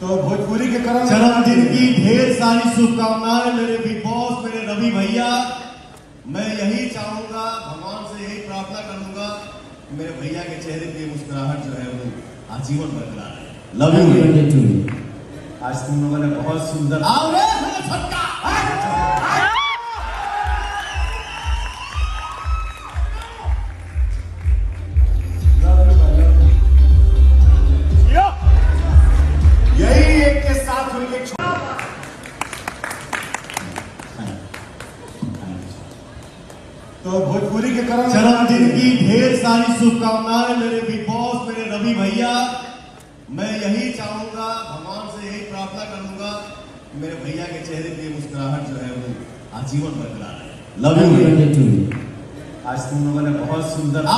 तो भोजपुरी के कर्म जन्मदिन की ढेर सारी शुभकामनाएं मेरे बिग बॉस, मेरे रवि भैया। मैं यही चाहूंगा, भगवान से यही प्रार्थना करूंगा, मेरे भैया के चेहरे की मुस्कुराहट जो है वो आजीवन बरकरार है। Love you. आज तुम लोगों ने बहुत सुंदर आओ रे छक्का। यही एक के साथ हुई एक तो भोजपुरी के कर्म जन्मदिन की ढेर सारी शुभकामनाएं मेरे बिग बॉस, मेरे रवि भैया। मैं यही चाहूंगा, भगवान से यही प्रार्थना करूंगा, मेरे भैया के चेहरे की मुस्कुराहट जो है वो आजीवन बरकरार है। Love you. आज तुम लोगों ने बहुत सुंदर